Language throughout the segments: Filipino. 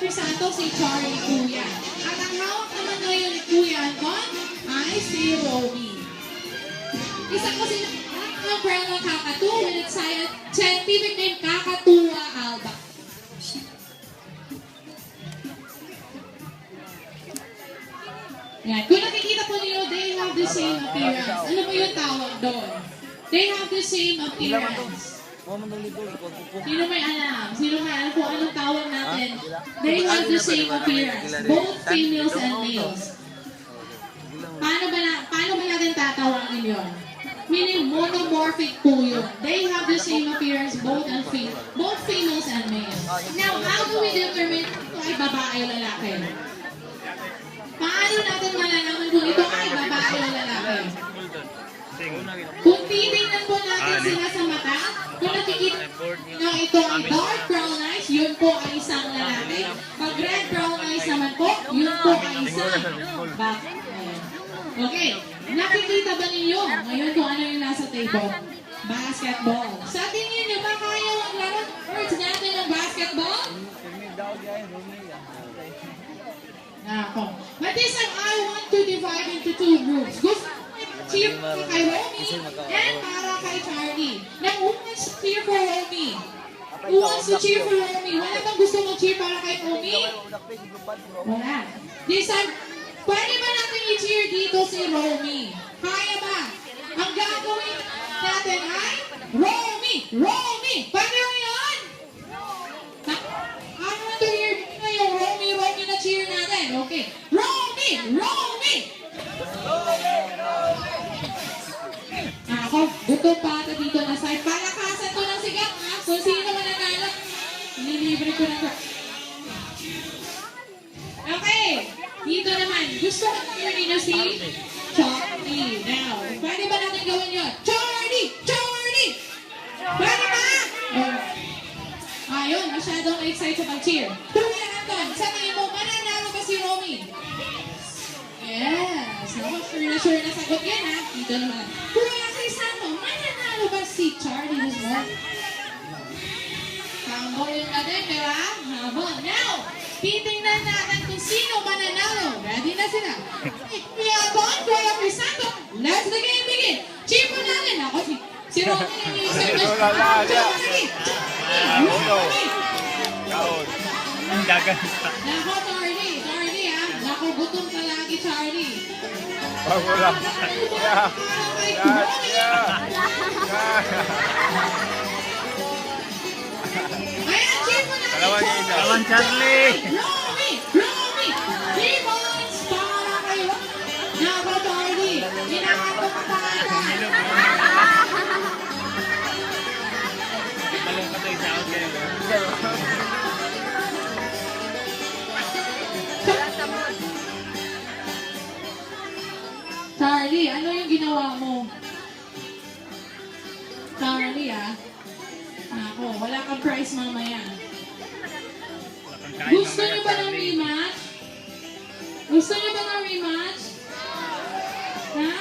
Crisanto, si Charlie Kuya. At ang hawak naman ngayon ni Kuya Anton ay si Romy. Isa ko sila ng brand ng Kakatu with its scientific name Kakatua alba. Yan. Kung nakikita po niyo, they have the same appearance. Ano po yung tawag doon? They have the same appearance. Sino may alam? Sino may alam kung anong tawag natin? They have the same appearance. Both females and males. Paano ba natin tatawagin yun? Meaning monomorphic po yun. They have the same appearance, both females and males. Now, how do we determine kung ay babae o lalaki? Paano natin malalaman kung ito ay babae o lalaki? Kung titingnan po natin sila sa mata, kung nakikita nyo ito ay dark brown eyes, yun po ay isang lalaki. Pag red brown eyes naman po, yun po ay isang babae. Okay, nakikita ba ninyo ngayon kung ano yung nasa table? Basketball. Sa tingin nyo ba kaya maglaro words natin ng basketball? Ako. But this time, I want to divide into two groups. Gusto ko cheer kay Romy and para kay Charlie. Now, who wants to cheer for Romy? Who wants to cheer for Romy? Wala bang gusto mag-cheer para kay Romy? Wala. This time, pwede ba natin i-cheer dito si Romy? Kaya ba? Ang gagawin natin ay Romy! Romy! Pwede mo yun? I want to hear yung Romy na cheer natin. Okay. Romy! Romy! Ako, gutom pa ata dito na side. Palakasan to ng sigat. Kung sino man nanalo, nilibre ko na to. Okay. Dito naman. Gusto ko hear ninyo si Charlie. Now, pwede ba natin gawin yun? Charlie! Charlie! Pwede ba? Ayun, masyadong excited sa pag-cheer. Kuya Anton, sa tingin mo, mananalo ba si Romy? Yes. Sure na sagot yan ha. Dito naman. Kuya Crisanto, mananalo ba si Charlie this morning? Tambol yung natin, di ba? Habang. Now, titingnan natin kung sino mananalo. Ready na sila. Kuya Anton, Kuya Crisanto, let's the game begin. Cheer po natin. Ako si Romy yung isip na Charlie! Ang gaganda. Nako, Charlie ha. Nako, gutom ka lagi, Charlie. Wala. Ayan, cheer mo natin, Kawan Charlie! Romy! Romy! 3 points para kay Romy. Nako, Charlie. Hinakato ka pa ata. Balong ka to isa out kayo. Charlie, ano yung ginawa mo? Charlie, Nako, wala kang prize mamaya. Gusto niyo ba ng rematch? Gusto niyo ba ng rematch? Ha?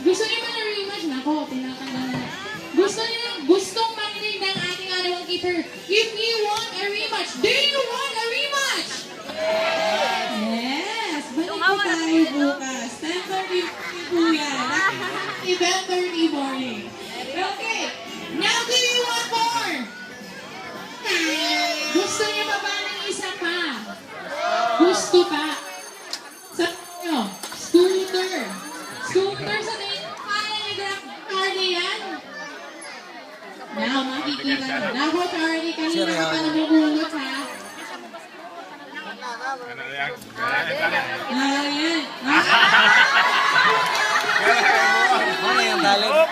Gusto niyo ba ng rematch? Nako, tinatanda na. Gustong makinig ng ating anawang keeper. If you want a rematch, do you want a rematch? Yes! Balik po tayo bukas. 10:30 po yan. 11:30 morning. Okay. Now, do you want more? Gusto niyo pa ba ng isa pa? Gusto pa? Sa inyo, scooter. Scooter sa tingin ko kaya ni Charlie yan? Now, makikita na. Nako, Charlie, kanina ka pa namumulot, ha? Ayan. Ano yung talent?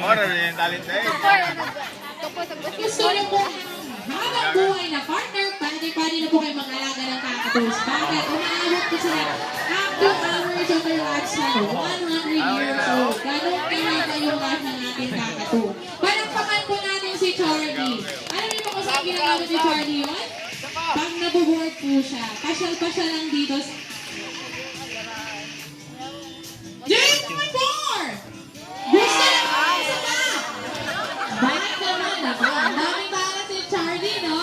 Ano yung talent eh? Gusto niyo po habang buhay na partner, pwede na po kayo mag-alaga ng kakatus. Bakit? Umaabot po sila up to average of their lifespan, 100 years old. Ganun kinita yung life ng ating kakatu. Palakpakan po natin si Charlie. Alam niyo po kung saan ginagamit ni Charlie yun? Pag nabuboard po siya, pasyal-pasyal lang dito. J4! Gusto niyo po isa pa? Bakit naman? Ang daming para si Charlie, no?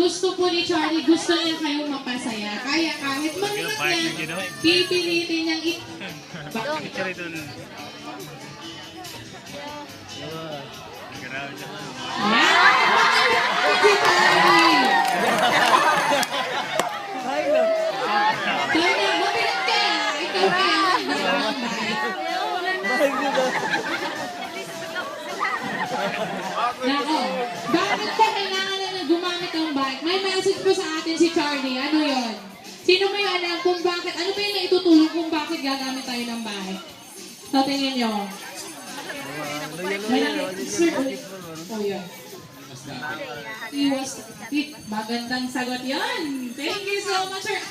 gusto po ni Charlie, gusto niya kayong mapasaya. Kaya kahit mangat yan, pipilitin niyang Bakit? Picture ito. Grabe siya. Si Charlie! Kaya, mabigat ka! Ikaw kaya Nako, bakit po kailangan na gumamit ng bike? May message po sa atin si Charlie. Ano yon? Sino may alam kung bakit, ano ba yung naitutulong kung bakit gagamit tayo ng bike? Sa tingin nyo? Sir, oh yun. Magandang sagot yan. Thank you so much, sir.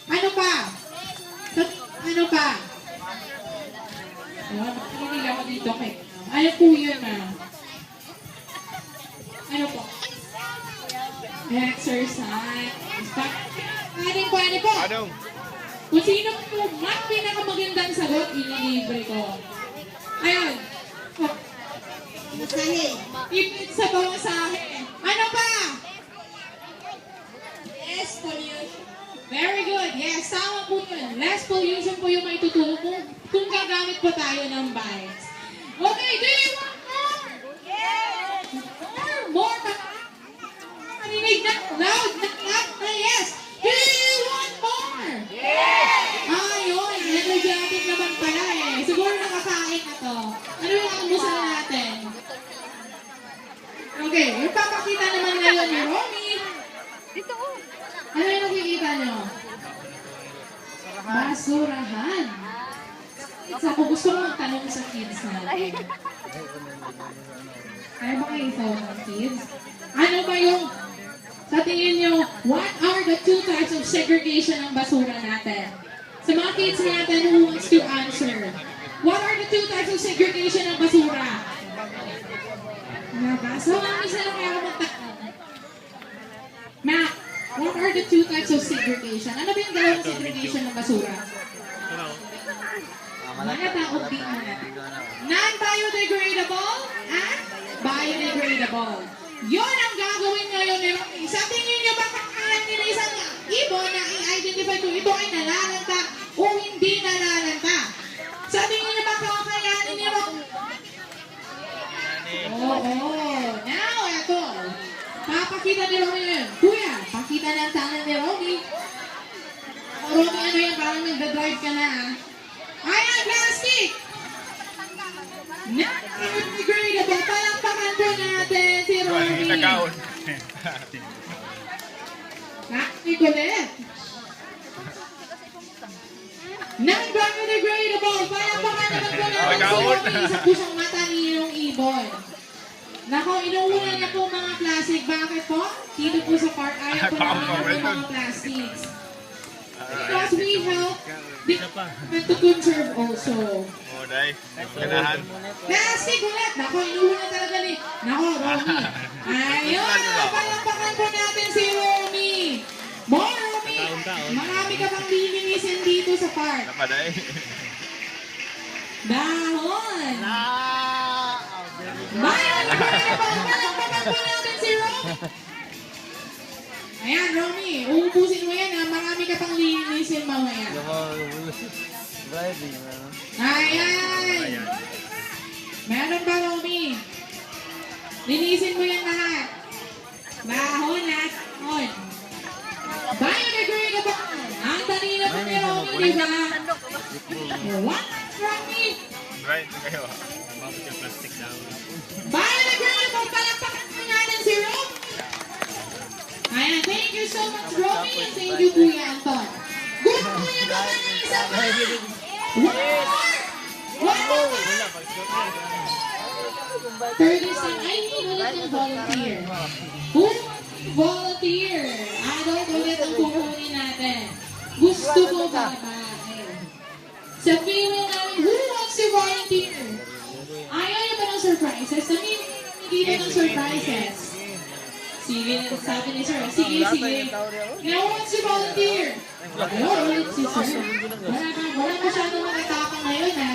Ano pa? Ano pa? Hindi ako dito kay. Ano po yun, ano po? Exercise. Pwede po. Anong? Kung sino po ang pinakamagandang sagot, ililibre ko. Ayun. Masahe. Ipit sa bawasahe. Ano pa? Less pollution. Very good. Yes, tama po yun. Less pollution po yung maitutulong kung gagamit po tayo ng bikes. Okay, do you want more? Yes! More pa? Marinig na. Loud na. Yes! Do you want more? Yes! Ayun, energetic naman pala eh. Siguro nakakain na to. Ano yung almusal natin? Okay, ipapakita naman ngayon ni Romy. Ano yung nakikita nyo? Basurahan. Sa kung gusto mo magtanong sa kids natin. Kaya ba kayo ito ng kids? Ano ba yung, sa tingin nyo, what are the two types of segregation ng basura natin? Sa mga kids natin who wants to answer, what are the two types of segregation ng basura? So, ang isa lang kaya ako magtanong. Mac, what are the two types of segregation? Ano ba yung dalawang segregation ng basura? Non-biodegradable and biodegradable. Yun ang gagawin ngayon ni Romy. Sa tingin nyo ba kakayanin na isang ibon na i-identify kung ito ay nalalanta o hindi nalalanta? Sa tingin nyo ba kakayanin ni Romy? Oo. Now, eto. Papakita ni Romy yun. Kuya, pakita na ang tangan ni Romy. Romy, ano yan? Parang nagda-drive ka na Ayan, plastic! Non-biodegradable. Palakpakan po natin si Romy. Nagkaon. Plastic ulit. Non-biodegradable. Palakpakan naman po natin si Romy. Isa po siyang matalinong ibon. Nako, inuulan niya po mga plastic. Bakit po? Dito po sa park, ayaw po naman ng mga plastics. Because we help the environment to conserve also. Oh, dahil. Ganahan. Plastic ulit! Nako, inuulan talaga ni. Nako, Romy. Ayun, palampakan po natin si Romy. More, Romy. Marami ka bang lilinisin dito sa park. Napaday. Dahon. Bayan, palampakan po natin si Romy. Ayan, Romy, uubusin mo yan ha. Marami ka pang lilinisin mamaya. Ayan. Meron ba, Romy? Linisin mo yan lahat. Bahon at on. Biodegradable. Ang tanina po ni Romy, di ba? What, Romy? Right, kayo. Mabot yung plastic daw. Biodegradable. Palakpakan po natin si Romy. Ayan, thank you so much, Romy, and thank you, Kuya Anton. Good po yung mga isa pa! One more! Third is time, I need ulit ng volunteer. Who volunteer? Adult ulit ang kukunin natin. Gusto ko ba sa female namin, who wants to volunteer? Ayaw niyo ba ng surprises? Sabihin dito ng surprises. Sige, sabi ni Sir. Sige. Now, what's your volunteer? Ayun, ulit si Sir. Wala masyadong matatapang ngayon, ha?